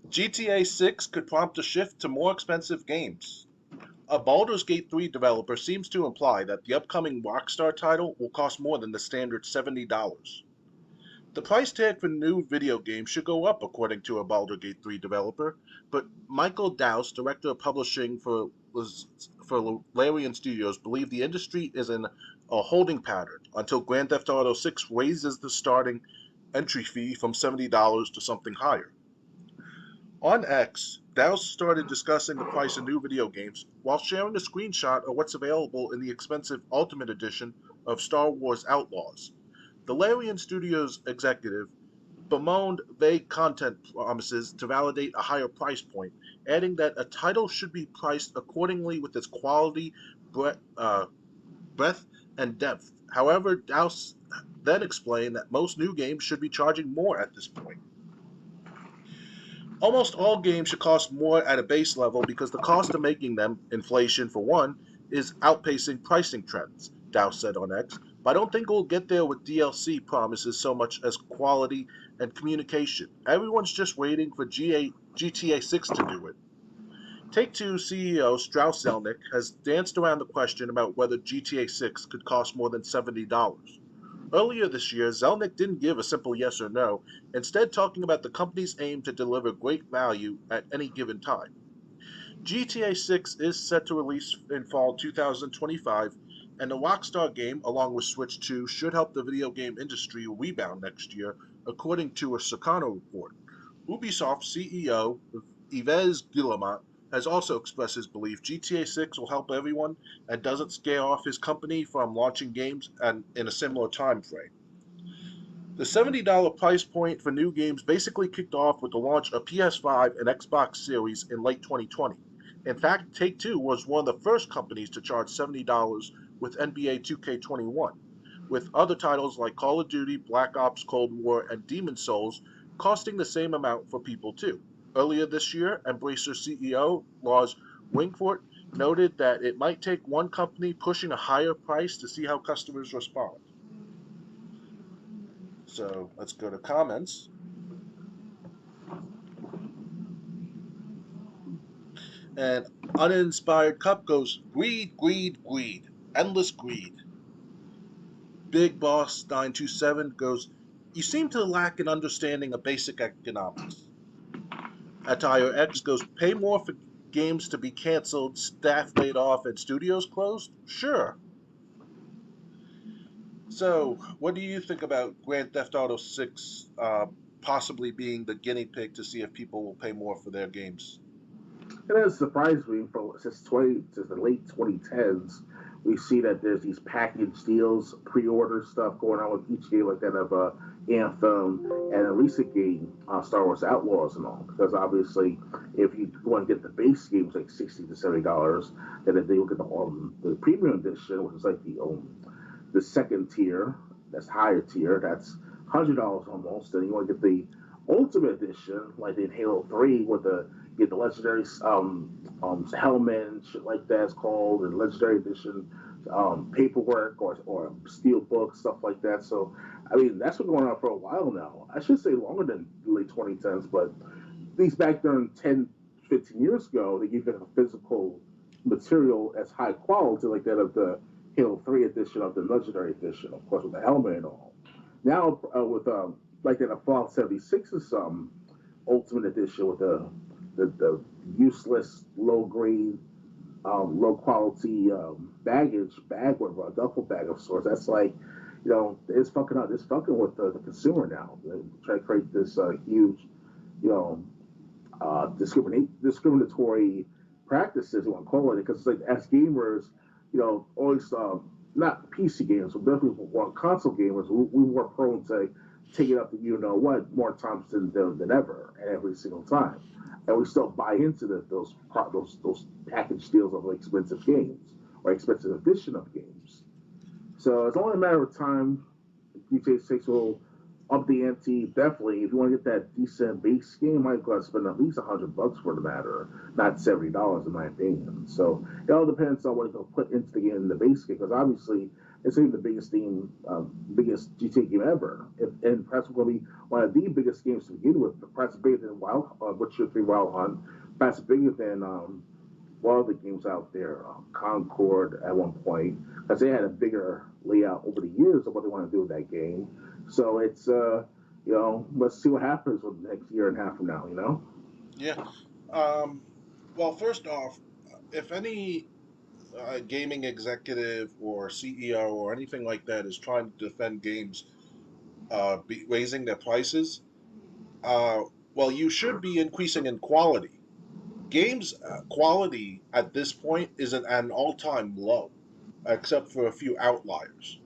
GTA 6 could prompt a shift to more expensive games. A Baldur's Gate 3 developer seems to imply that the upcoming Rockstar title will cost more than the standard $70. The price tag for new video games should go up, according to a Baldur's Gate 3 developer, but Michael Dowse, director of publishing for Larian Studios, believe the industry is in a holding pattern until Grand Theft Auto 6 raises the starting entry fee from $70 to something higher. On X, Dowse started discussing the price of new video games while sharing a screenshot of what's available in the expensive Ultimate Edition of Star Wars Outlaws. The Larian Studios executive bemoaned vague content promises to validate a higher price point, adding that a title should be priced accordingly with its quality, breadth, and depth. However, Dowse then explained that most new games should be charging more at this point. Almost all games should cost more at a base level because the cost of making them, inflation for one, is outpacing pricing trends, Dow said on X. But I don't think we'll get there with DLC promises so much as quality and communication. Everyone's just waiting for GTA 6 to do it. Take Two CEO Strauss Zelnick has danced around the question about whether GTA 6 could cost more than $70. Earlier this year, Zelnick didn't give a simple yes or no, instead talking about the company's aim to deliver great value at any given time. GTA 6 is set to release in fall 2025, and the Rockstar game, along with Switch 2, should help the video game industry rebound next year, according to a Sakano report. Ubisoft CEO Yves Guillemot has also expressed his belief GTA 6 will help everyone and doesn't scare off his company from launching games and in a similar time frame. The $70 price point for new games basically kicked off with the launch of PS5 and Xbox Series in late 2020. In fact, Take Two was one of the first companies to charge $70 with NBA 2K21, with other titles like Call of Duty, Black Ops Cold War, and Demon's Souls costing the same amount for people too. Earlier this year, Embracer CEO Lars Wingfort noted that it might take one company pushing a higher price to see how customers respond. So let's go to comments. And Uninspired Cup goes greed, greed, greed. Endless greed. Big Boss 927 goes, you seem to lack an understanding of basic economics. Attire X goes, pay more for games to be canceled, staff laid off, and studios closed? Sure. So, what do you think about Grand Theft Auto 6 possibly being the guinea pig to see if people will pay more for their games? It has surprised me for since the late 2010s. We see that there's these package deals, pre-order stuff going on with each game, like that of Anthem and a recent game, Star Wars Outlaws and all. Because obviously, if you want to get the base games like $60 to $70, then if they look at the premium edition, which is like the second tier, that's higher tier, that's $100 almost. And you want to get the Ultimate Edition, like in Halo 3, with the get the legendary helmet and shit like that. It's called the Legendary Edition paperwork or steel books, stuff like that. So, I mean, that's been going on for a while now. I should say longer than the late 2010s, but these back then 10, 15 years ago, they gave you a physical material as high quality, like that of the Halo 3 edition of the Legendary Edition, of course, with the helmet and all. Now, with like that, a Fallout 76's Ultimate Edition with the useless, low grade, low quality baggage bag or a duffel bag of sorts. That's like, it's fucking up. It's fucking with the consumer now. They try to create this huge, you know, discriminatory practices, you want to call it, because it's like as gamers, always not PC gamers, but definitely console gamers, we were prone to take it up to more times than ever, and every single time, and we still buy into those package deals of expensive games or expensive edition of games. So it's only a matter of time. GTA 6 will up the ante. Definitely, if you want to get that decent base game, you might go to spend at least $100 for the matter, not $70 in my opinion. So it all depends on what you'll put into the game in the base game, because obviously it's even the biggest GTA game ever. And perhaps going to be one of the biggest games to begin with. Perhaps bigger than Witcher 3 Wild Hunt. Perhaps bigger than one of the games out there, Concord at one point, because they had a bigger layout over the years of what they want to do with that game. So it's let's see what happens with the next year and a half from now. Yeah. Um, well, first off, if any gaming executive or CEO or anything like that is trying to defend games raising their prices, uh, well, you should be increasing in quality. Games quality at this point is at an all-time low, except for a few outliers.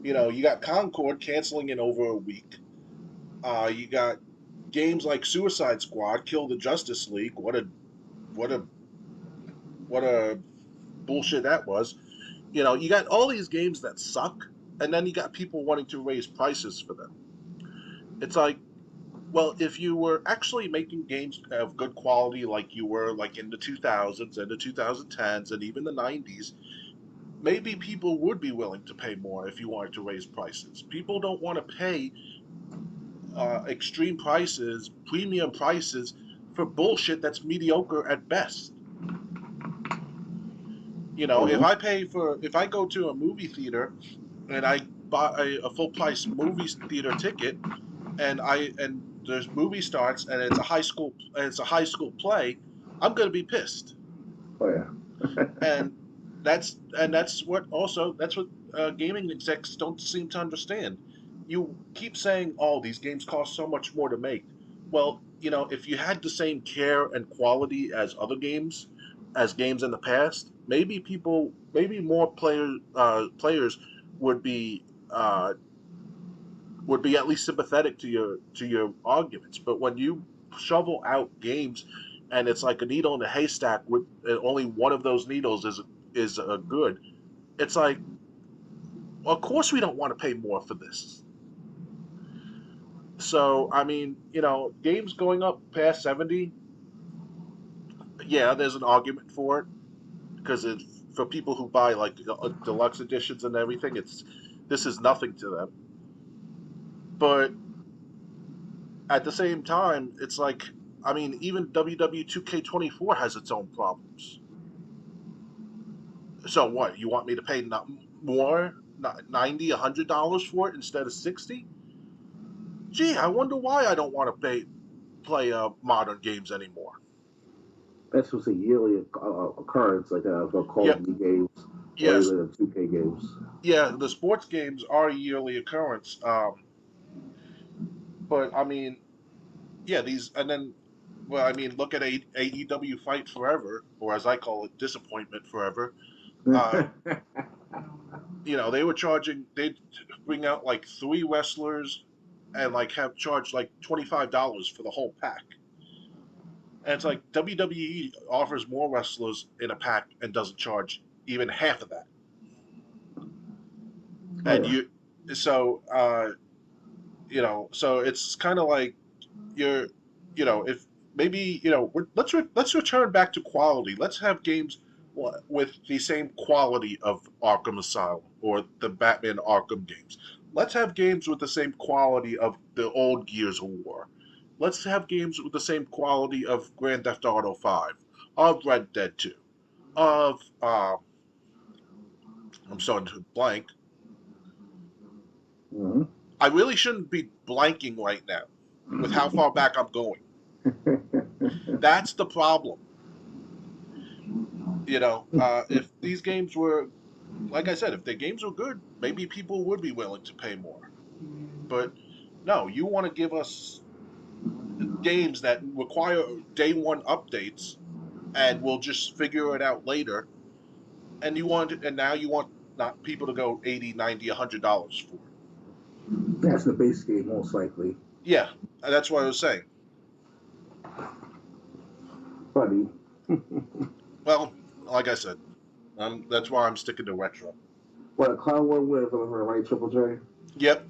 You got Concord canceling in over a week. You got games like Suicide Squad, Kill the Justice League. What a what a bullshit that was. You got all these games that suck, and then you got people wanting to raise prices for them. It's like, well, if you were actually making games of good quality, like you were like in the 2000s and the 2010s and even the 90s, maybe people would be willing to pay more if you wanted to raise prices. People don't want to pay extreme prices, premium prices for bullshit that's mediocre at best. Mm-hmm. If I go to a movie theater and I buy a full price movie theater ticket, and the movie starts and it's a high school play, I'm gonna be pissed. Oh yeah. And that's what gaming execs don't seem to understand. You keep saying, "Oh, these games cost so much more to make." Well, if you had the same care and quality as games in the past, maybe more players would be uh, would be at least sympathetic to your arguments. But when you shovel out games and it's like a needle in a haystack with only one of those needles is a good, it's like, well, of course we don't want to pay more for this. So I mean, games going up past 70, yeah, there's an argument for it because for people who buy like deluxe editions and everything, this is nothing to them. But at the same time, it's like, I mean, even WW 2K24 has its own problems. So what? You want me to pay more, 90, $100 for it instead of 60? Gee, I wonder why I don't want to play modern games anymore. That's just a yearly occurrence, like the Call Yeah, of Duty games or yes, even the 2K games. yeah. The sports games are a yearly occurrence. But I mean, yeah, these and then, well, I mean, look at AEW Fight Forever, or as I call it, Disappointment Forever. Uh, they'd bring out like three wrestlers and like have charged like $25 for the whole pack. And it's like WWE offers more wrestlers in a pack and doesn't charge even half of that. Oh And yeah. so it's kind of like you're, if maybe, let's return back to quality. Let's have games with the same quality of Arkham Asylum or the Batman Arkham games. Let's have games with the same quality of the old Gears of War. Let's have games with the same quality of Grand Theft Auto 5, of Red Dead 2, of I'm starting to blank. Mm-hmm. I really shouldn't be blanking right now with how far back I'm going. That's the problem. If these games were, like I said, if the games were good, maybe people would be willing to pay more. But no, you want to give us games that require day one updates, and we'll just figure it out later. And now you want not people to go 80, 90, $100 for it. That's the base game, most likely. Yeah, that's what I was saying. Funny. Well, like I said, that's why I'm sticking to retro. What a clown one with, right, Triple J? Yep.